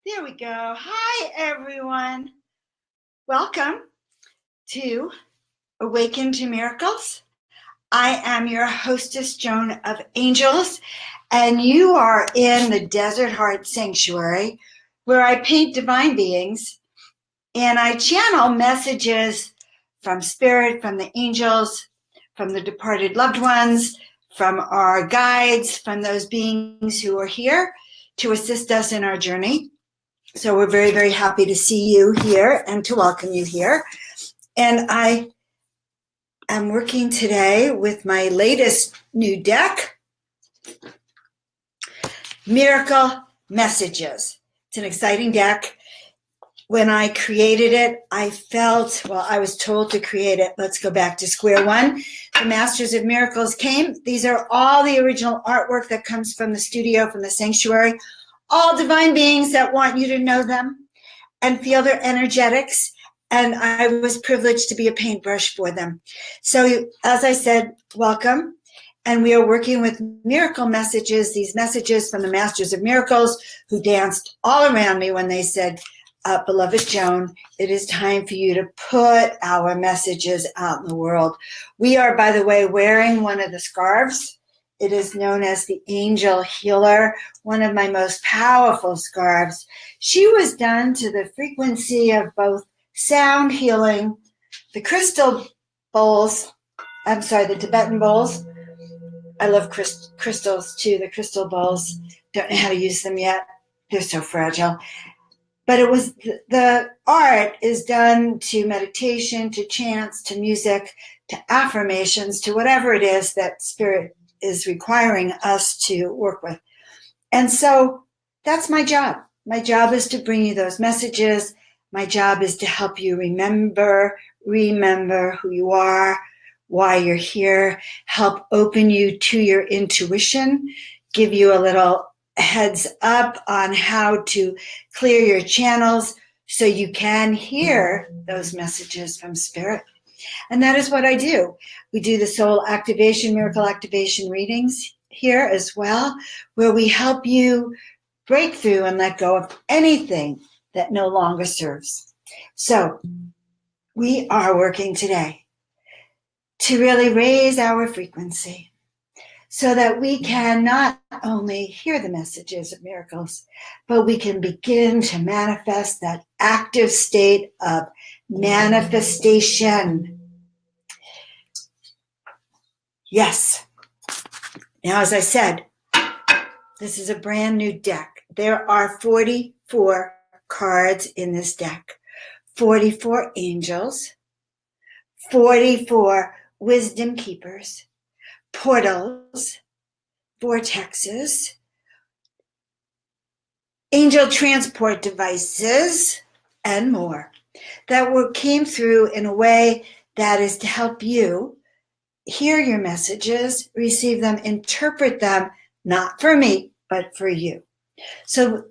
There we go. Hi, everyone. Welcome to Awaken to Miracles. I am your hostess, Joan of Angels, and you are in the Desert Heart Sanctuary, where I paint divine beings and I channel messages from spirit, from the angels, from the departed loved ones, from our guides, from those beings who are here to assist us in our journey. So we're very, very happy to see you here and to welcome you here. And I am working today with my latest new deck, Miracle Messages. It's an exciting deck. When I created it, I was told to create it. Let's go back to square one. The Masters of Miracles came. These are all the original artwork that comes from the studio, from the sanctuary. All divine beings that want you to know them and feel their energetics. And I was privileged to be a paintbrush for them. So as I said, welcome. And we are working with miracle messages, these messages from the Masters of Miracles who danced all around me when they said, beloved Joan, it is time for you to put our messages out in the world. We are, by the way, wearing one of the scarves. It is known as the Angel Healer, one of my most powerful scarves. She was done to the frequency of both sound healing, the crystal bowls, the Tibetan bowls. I love crystals too, the crystal bowls. Don't know how to use them yet. They're so fragile. But it was the art is done to meditation, to chants, to music, to affirmations, to whatever it is that spirit is requiring us to work with. And so that's my job. My job is to bring you those messages. My job is to help you remember who you are, why you're here, help open you to your intuition, give you a little heads up on how to clear your channels so you can hear those messages from spirit. And that is what I do. We do the soul activation, miracle activation readings here as well, where we help you break through and let go of anything that no longer serves. So we are working today to really raise our frequency so that we can not only hear the messages of miracles, but we can begin to manifest that active state of manifestation. Yes. Now, as I said, this is a brand new deck. There are 44 cards in this deck, 44 angels, 44 wisdom keepers, portals, vortexes, angel transport devices, and more that came through in a way that is to help you hear your messages, receive them, interpret them, not for me, but for you. So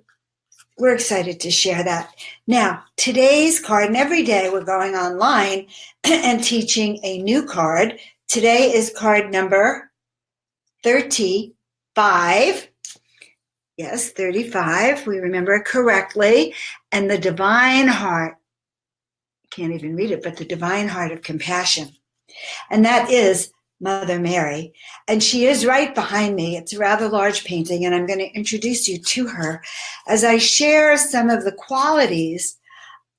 we're excited to share that. Now, today's card, and every day we're going online and teaching a new card. Today is card number 35. Yes, 35. We remember it correctly. And the divine heart, can't even read it, but the divine heart of compassion. And that is Mother Mary. And she is right behind me. It's a rather large painting, and I'm going to introduce you to her as I share some of the qualities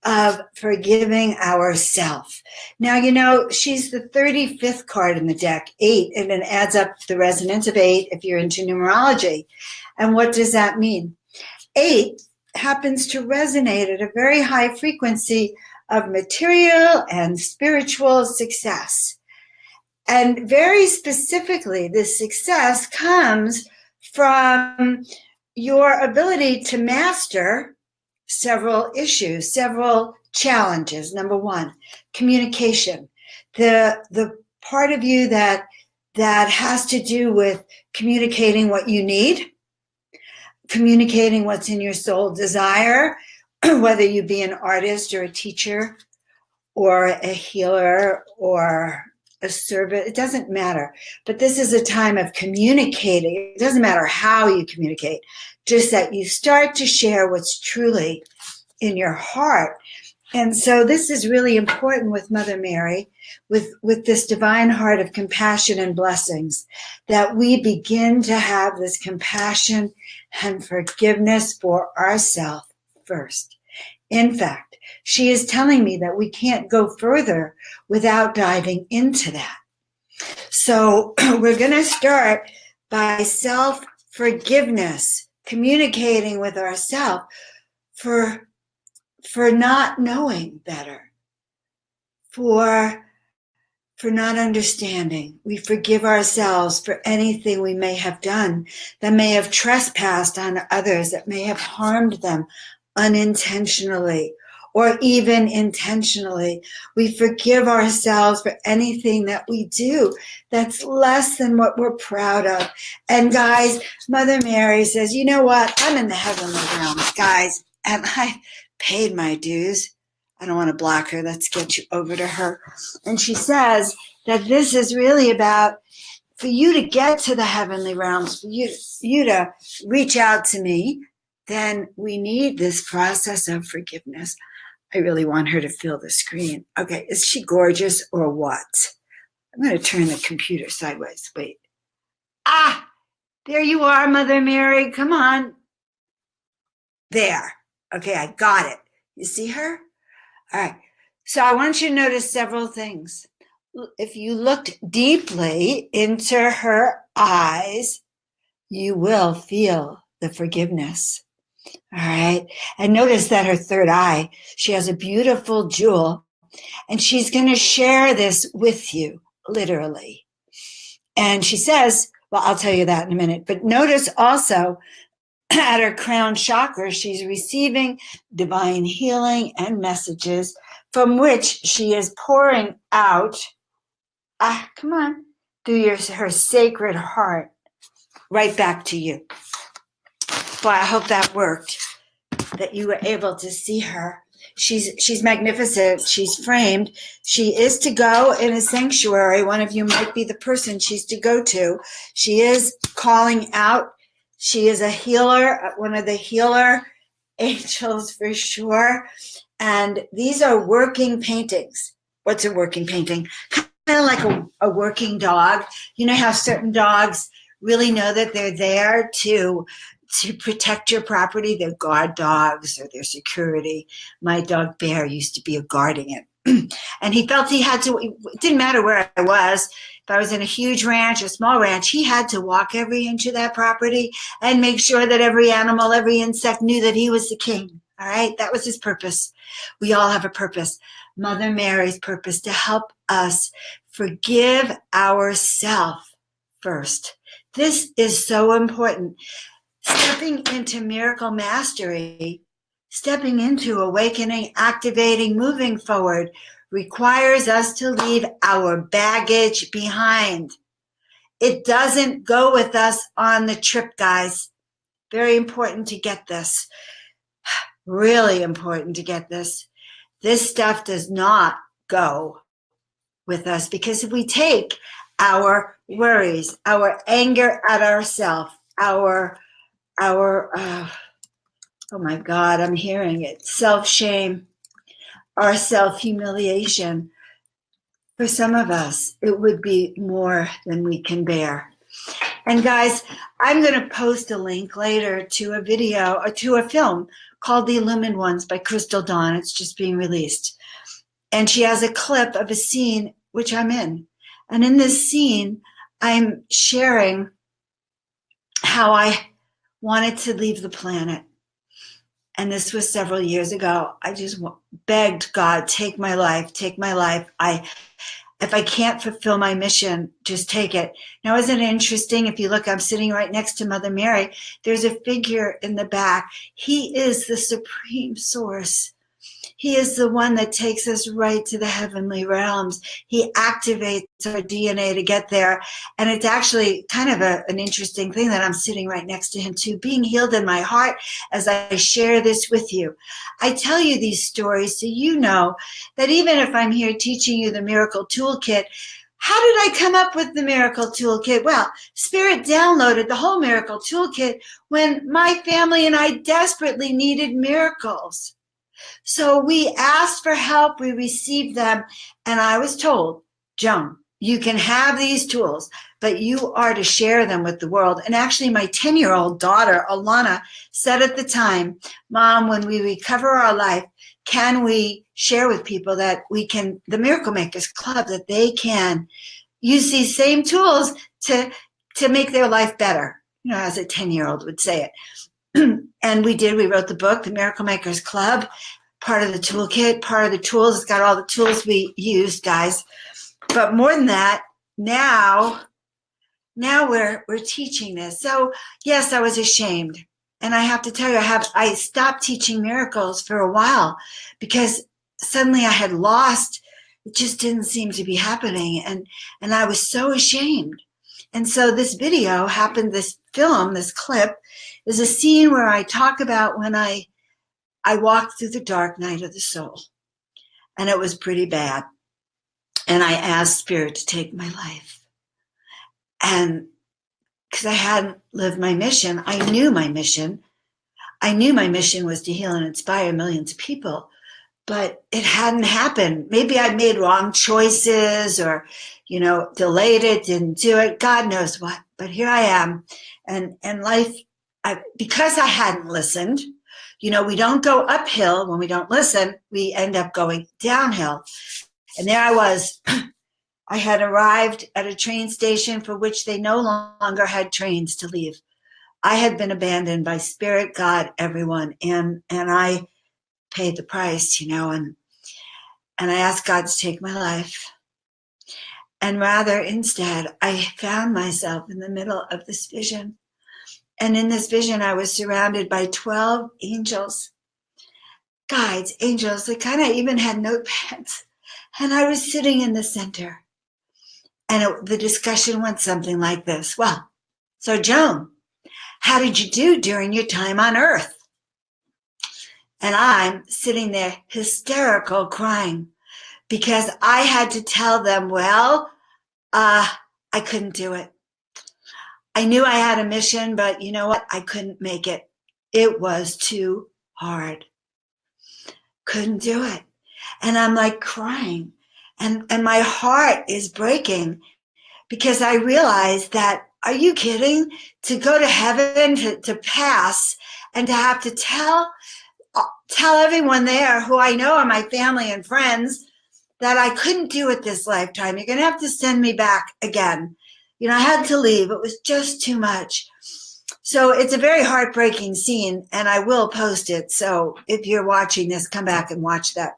of forgiving ourselves. Now, you know, she's the 35th card in the deck, 8, and it adds up the resonance of 8 if you're into numerology. And what does that mean? 8 happens to resonate at a very high frequency of material and spiritual success. And very specifically, this success comes from your ability to master several issues, several challenges. Number one, communication. The part of you that has to do with communicating what you need, communicating what's in your soul desire, whether you be an artist or a teacher or a healer or a service. It doesn't matter. But this is a time of communicating. It doesn't matter how you communicate, just that you start to share what's truly in your heart. And so this is really important with Mother Mary, with this divine heart of compassion and blessings, that we begin to have this compassion and forgiveness for ourselves first. In fact, she is telling me that we can't go further without diving into that. So we're going to start by self-forgiveness, communicating with ourselves for not knowing better, for not understanding. We forgive ourselves for anything we may have done that may have trespassed on others, that may have harmed them unintentionally or even intentionally. We forgive ourselves for anything that we do that's less than what we're proud of. And guys, Mother Mary says, you know what? I'm in the heavenly realms, guys, and I paid my dues. I don't want to block her. Let's get you over to her. And she says that this is really about for you to get to the heavenly realms, for you to reach out to me, then we need this process of forgiveness. I really want her to fill the screen. Okay, is she gorgeous or what? I'm going to turn the computer sideways. Wait. There you are, Mother Mary. Come on. There. Okay, I got it. You see her? All right. So I want you to notice several things. If you looked deeply into her eyes, you will feel the forgiveness. All right. And notice that her third eye, she has a beautiful jewel, and she's going to share this with you, literally. And she says, well, I'll tell you that in a minute, but notice also at her crown chakra, she's receiving divine healing and messages from which she is pouring out, come on, through her sacred heart, right back to you. Boy, I hope that worked, that you were able to see her. She's magnificent. She's framed. She is to go in a sanctuary. One of you might be the person she's to go to. She is calling out. She is a healer, one of the healer angels for sure. And these are working paintings. What's a working painting? Kind of like a working dog. You know how certain dogs really know that they're there to protect your property? They're guard dogs or they're security. My dog Bear used to be a guarding it. And he felt he had to, it didn't matter where I was. If I was in a huge ranch, a small ranch, he had to walk every inch of that property and make sure that every animal, every insect knew that he was the king. All right, that was his purpose. We all have a purpose. Mother Mary's purpose to help us forgive ourselves first. This is so important. Stepping into miracle mastery, stepping into awakening, activating, moving forward requires us to leave our baggage behind. It doesn't go with us on the trip, guys. Very important to get this. Really important to get this. This stuff does not go with us, because if we take our worries, our anger at ourselves, our oh my God, I'm hearing it, self-shame, our self-humiliation, for some of us, it would be more than we can bear. And guys, I'm going to post a link later to a video or to a film called The Illumined Ones by Crystal Dawn. It's just being released. And she has a clip of a scene which I'm in. And in this scene, I'm sharing how I wanted to leave the planet. And this was several years ago. I just begged God, take my life, take my life. If I can't fulfill my mission, just take it. Now, isn't it interesting? If you look, I'm sitting right next to Mother Mary. There's a figure in the back. He is the supreme source. He is the one that takes us right to the heavenly realms. He activates our DNA to get there. And it's actually kind of an interesting thing that I'm sitting right next to him too, being healed in my heart as I share this with you. I tell you these stories so you know that even if I'm here teaching you the miracle toolkit, how did I come up with the Miracle Toolkit? Well, Spirit downloaded the whole Miracle Toolkit when my family and I desperately needed miracles. So we asked for help, we received them, and I was told, Joan, you can have these tools, but you are to share them with the world. And actually, my 10-year-old daughter, Alana, said at the time, Mom, when we recover our life, can we share with people that we can, the Miracle Makers Club, that they can use these same tools to make their life better, as a 10-year-old would say it. And we did. We wrote the book, The Miracle Makers Club, part of the toolkit, part of the tools. It's got all the tools we used, guys. But more than that, now we're teaching this. So yes, I was ashamed. And I have to tell you, I stopped teaching miracles for a while because suddenly I had lost. It just didn't seem to be happening. And I was so ashamed. And so this video happened, this film, this clip, is a scene where I talk about when I walked through the dark night of the soul. And it was pretty bad. And I asked Spirit to take my life. And because I hadn't lived my mission, I knew my mission. I knew my mission was to heal and inspire millions of people, but it hadn't happened. Maybe I made wrong choices or, delayed it, didn't do it. God knows what. But here I am. And life, because I hadn't listened, we don't go uphill when we don't listen. We end up going downhill. And there I was. I had arrived at a train station for which they no longer had trains to leave. I had been abandoned by Spirit, God, everyone, and I paid the price, and I asked God to take my life. And rather, instead, I found myself in the middle of this vision. And in this vision, I was surrounded by 12 angels, guides, angels that kind of even had notepads. And I was sitting in the center. And the discussion went something like this. Well, so Joan, how did you do during your time on Earth? And I'm sitting there hysterical crying because I had to tell them, well, I couldn't do it. I knew I had a mission, but you know what? I couldn't make it. It was too hard. Couldn't do it. And I'm like crying. And my heart is breaking because I realized that, are you kidding? To go to heaven, to pass, and to have to tell everyone there who I know are my family and friends that I couldn't do it this lifetime. You're going to have to send me back again. I had to leave. It was just too much. So it's a very heartbreaking scene, and I will post it. So if you're watching this, come back and watch that.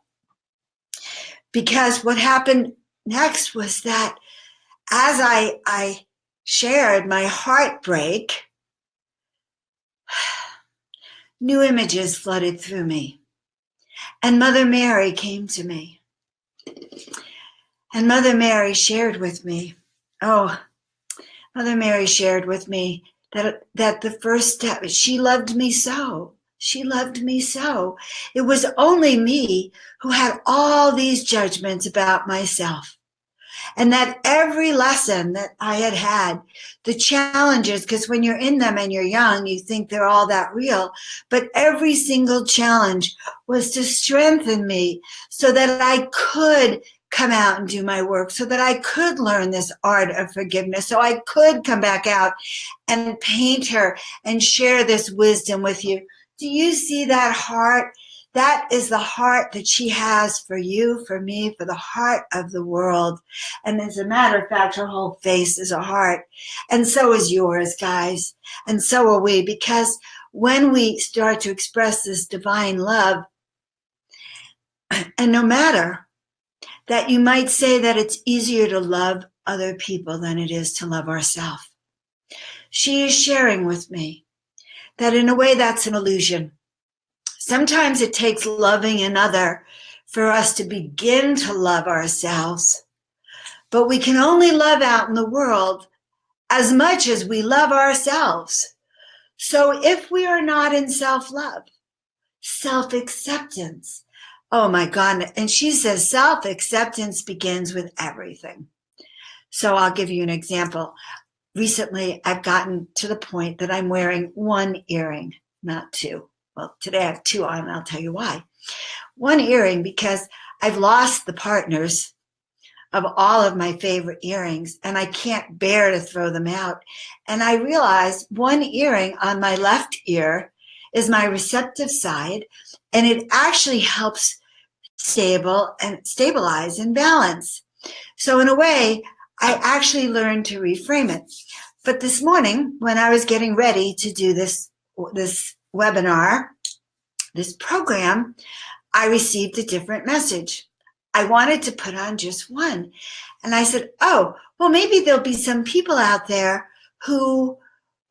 Because what happened next was that as I shared my heartbreak, new images flooded through me. And Mother Mary came to me. And Mother Mary shared with me, Mother Mary shared with me that the first step, she loved me so. She loved me so. It was only me who had all these judgments about myself. And that every lesson that I had, the challenges, because when you're in them and you're young, you think they're all that real. But every single challenge was to strengthen me so that I could come out and do my work, so that I could learn this art of forgiveness, so I could come back out and paint her and share this wisdom with you. Do you see that heart? That is the heart that she has for you, for me, for the heart of the world. And as a matter of fact, her whole face is a heart. And so is yours, guys. And so are we, because when we start to express this divine love, and no matter that you might say that it's easier to love other people than it is to love ourselves, she is sharing with me that in a way that's an illusion. Sometimes it takes loving another for us to begin to love ourselves, but we can only love out in the world as much as we love ourselves. So if we are not in self-love, self-acceptance, oh my God, and she says self-acceptance begins with everything. So I'll give you an example. Recently, I've gotten to the point that I'm wearing one earring, not two. Well, today I have two on, and I'll tell you why. One earring because I've lost the partners of all of my favorite earrings, and I can't bear to throw them out. And I realized one earring on my left ear is my receptive side, and it actually helps stabilize and balance. So in a way, I actually learned to reframe it. But this morning, when I was getting ready to do this webinar, this program, I received a different message. I wanted to put on just one. And I said, oh, well, maybe there'll be some people out there who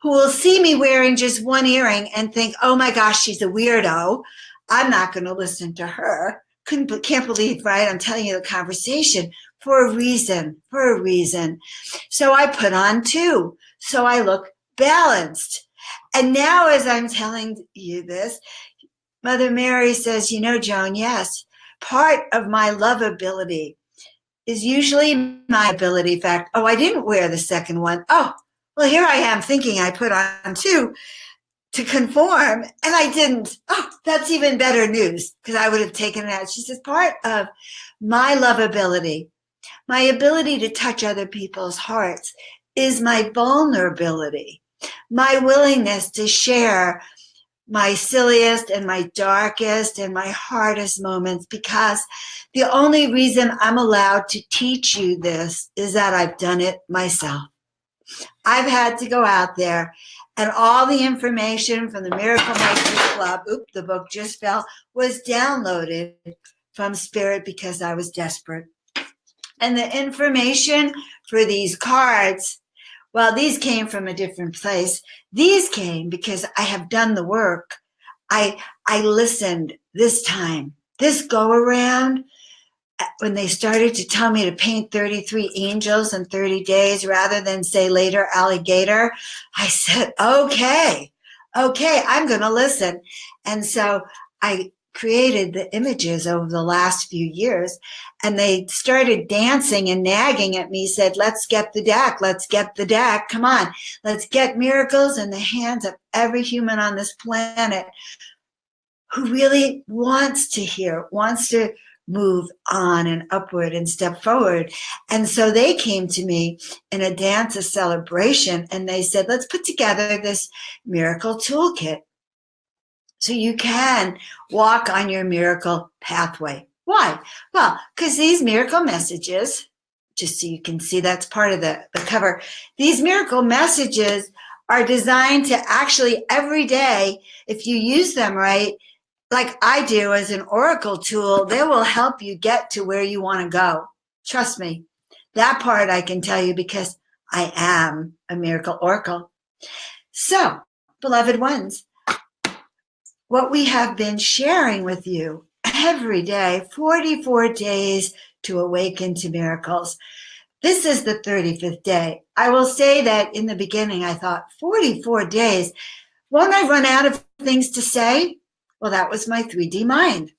will see me wearing just one earring and think, oh my gosh, she's a weirdo. I'm not going to listen to her. Can't believe, right? I'm telling you the conversation for a reason. So I put on two. So I look balanced. And now as I'm telling you this, Mother Mary says, you know, Joan, yes, part of my lovability is usually my ability fact. Oh, I didn't wear the second one. Oh, well, here I am thinking I put on two to conform, and I didn't. Oh, that's even better news because I would have taken it out. She says, part of my lovability, my ability to touch other people's hearts is my vulnerability, my willingness to share my silliest and my darkest and my hardest moments, because the only reason I'm allowed to teach you this is that I've done it myself. I've had to go out there, and all the information from the Miracle Makers Club, the book just fell, was downloaded from Spirit because I was desperate. And the information for these cards, well, these came from a different place. These came because I have done the work. I listened this time, this go around, when they started to tell me to paint 33 angels in 30 days rather than say later alligator, I said, okay, I'm going to listen. And so I created the images over the last few years, and they started dancing and nagging at me, said, let's get the deck. Come on, let's get miracles in the hands of every human on this planet who really wants to hear, wants to move on and upward and step forward. And so they came to me in a dance of celebration, and they said, let's put together this miracle toolkit so you can walk on your miracle pathway. Why? Well, because these miracle messages, just so you can see that's part of the cover, these miracle messages are designed to actually every day, if you use them right, like I do as an oracle tool, they will help you get to where you want to go. Trust me. That part I can tell you because I am a miracle oracle. So, beloved ones, what we have been sharing with you every day, 44 days to awaken to miracles. This is the 35th day. I will say that in the beginning, I thought 44 days. Won't I run out of things to say? Well, that was my 3D mind.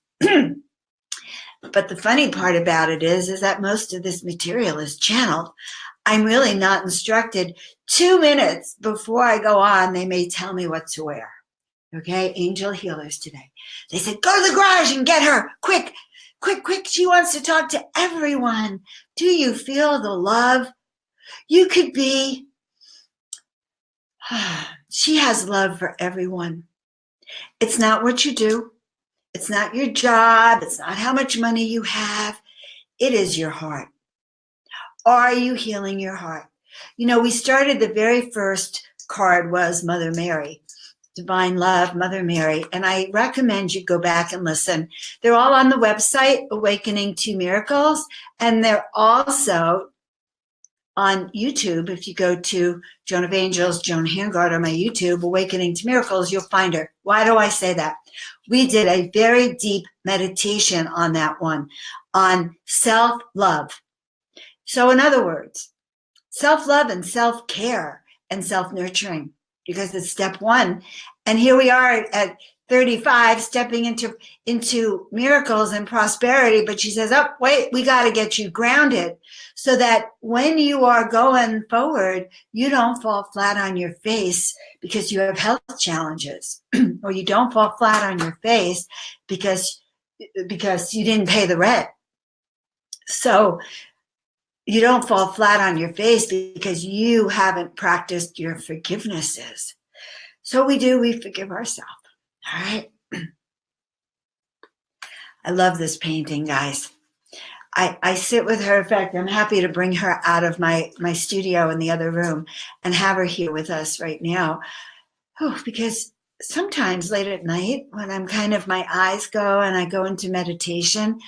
But the funny part about it is that most of this material is channeled. I'm really not instructed. 2 minutes before I go on, they may tell me what to wear. Okay, angel healers today. They said, go to the garage and get her. Quick. She wants to talk to everyone. Do you feel the love? You could be. She has love for everyone. It's not what you do. It's not your job. It's not how much money you have. It is your heart. Are you healing your heart? You know, we started, the very first card was Mother Mary. Divine Love, Mother Mary. And I recommend you go back and listen. They're all on the website, Awakening to Miracles. And they're also on YouTube. If you go to Joan of Angels, Joan Handgard on my YouTube, Awakening to Miracles, you'll find her. Why do I say that? We did a very deep meditation on that one, on self-love. So in other words, self-love and self-care and self-nurturing, because it's step one. And here we are at 35 stepping into miracles and prosperity, but she says, oh, wait, we got to get you grounded so that when you are going forward, you don't fall flat on your face because you have health challenges, or you don't fall flat on your face because you didn't pay the rent. So you don't fall flat on your face because you haven't practiced your forgivenesses. So we forgive ourselves. All right. I love this painting, guys. I sit with her. In fact, I'm happy to bring her out of my studio in the other room and have her here with us right now. Oh, because sometimes late at night when I'm my eyes go and I go into meditation,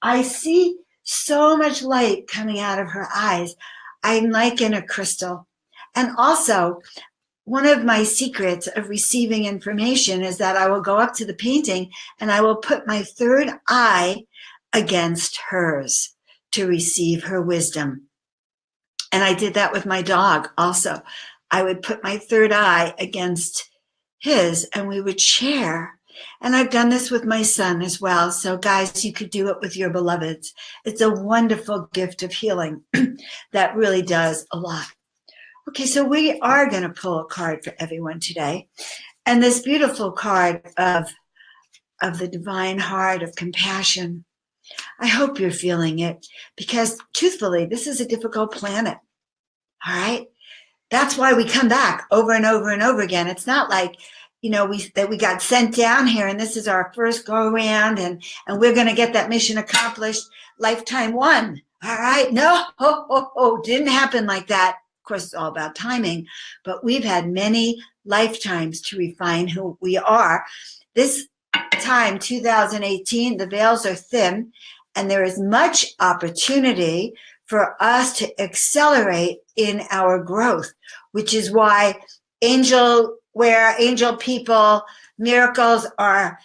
I see so much light coming out of her eyes. I'm like in a crystal. And also, one of my secrets of receiving information is that I will go up to the painting and I will put my third eye against hers to receive her wisdom. And I did that with my dog also. I would put my third eye against his and we would share. And I've done this with my son as well. So guys, you could do it with your beloveds. It's a wonderful gift of healing that really does a lot. Okay, so we are going to pull a card for everyone today. And this beautiful card of the divine heart of compassion, I hope you're feeling it because truthfully, this is a difficult planet. All right? That's why we come back over and over and over again. It's not like, we got sent down here and this is our first go around and we're going to get that mission accomplished lifetime one. All right? No, didn't happen like that. Of course, it's all about timing, but we've had many lifetimes to refine who we are. This time, 2018, the veils are thin and there is much opportunity for us to accelerate in our growth, which is why angel people, miracles are,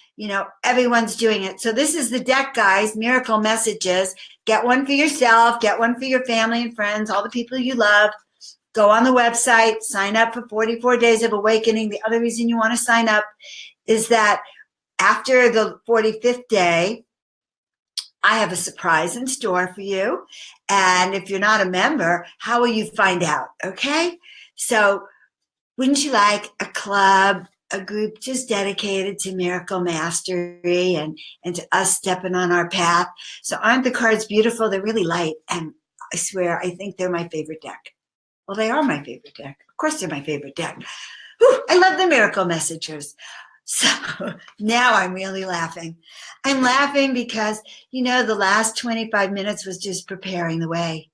everyone's doing it. So this is the deck, guys, miracle messages. Get one for yourself, get one for your family and friends, all the people you love. Go on the website, sign up for 44 Days of Awakening. The other reason you want to sign up is that after the 45th day, I have a surprise in store for you. And if you're not a member, how will you find out? Okay? So wouldn't you like a club, a group just dedicated to miracle mastery and to us stepping on our path? So aren't the cards beautiful? They're really light. And I swear, I think they're my favorite deck. Well, they are my favorite deck. Of course, they're my favorite deck. Whew, I love the miracle messengers. So now I'm really laughing. I'm laughing because, the last 25 minutes was just preparing the way,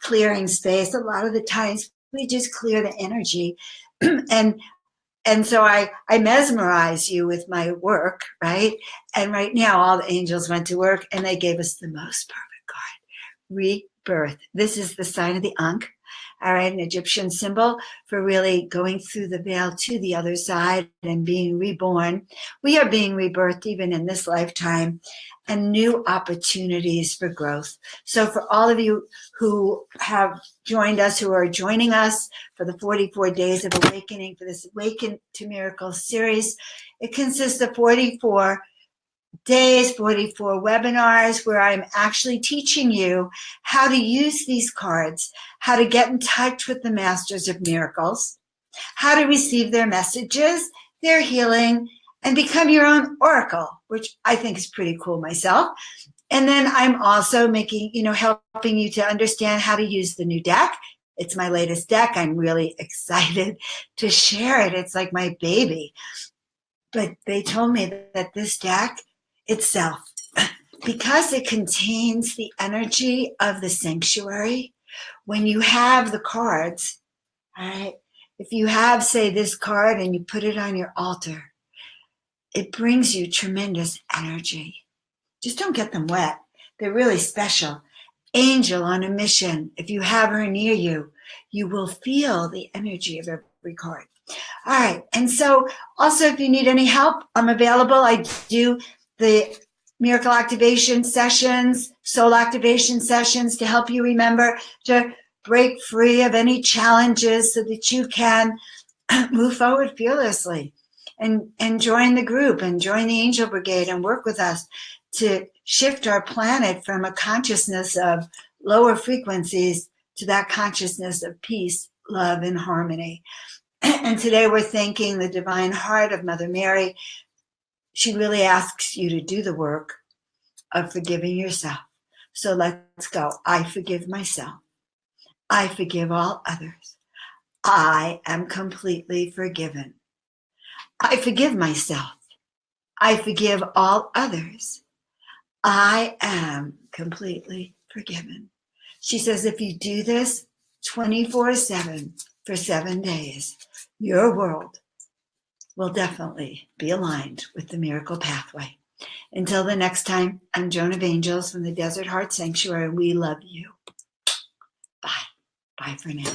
clearing space. A lot of the times we just clear the energy. And so I mesmerize you with my work, right? And right now all the angels went to work and they gave us the most perfect card, rebirth. This is the sign of the Ankh. All right, an Egyptian symbol for really going through the veil to the other side and being reborn. We are being rebirthed even in this lifetime and new opportunities for growth. So for all of you who have joined us, who are joining us for the 44 Days of Awakening, for this Awaken to Miracle series, it consists of 44 days, 44 webinars where I'm actually teaching you how to use these cards, how to get in touch with the Masters of Miracles, how to receive their messages, their healing, and become your own oracle, which I think is pretty cool myself. And then I'm also helping you to understand how to use the new deck. It's my latest deck. I'm really excited to share it. It's like my baby. But they told me that this deck itself, because it contains the energy of the sanctuary, when you have the cards, all right, if you have, say, this card and you put it on your altar, it brings you tremendous energy. Just don't get them wet. They're really special. Angel on a mission. If you have her near you, you will feel the energy of every card. All right. And so also, if you need any help, I'm available. I do the miracle activation sessions, soul activation sessions to help you remember to break free of any challenges so that you can move forward fearlessly. and join the group and join the Angel Brigade and work with us to shift our planet from a consciousness of lower frequencies to that consciousness of peace, love, and harmony. And today we're thanking the divine heart of Mother Mary. She really asks you to do the work of forgiving yourself. So let's go. I forgive myself. I forgive all others. I am completely forgiven. I forgive myself. I forgive all others. I am completely forgiven. She says, if you do this 24/7 for 7 days, your world will definitely be aligned with the miracle pathway. Until the next time, I'm Joan of Angels from the Desert Heart Sanctuary. We love you. Bye. Bye for now.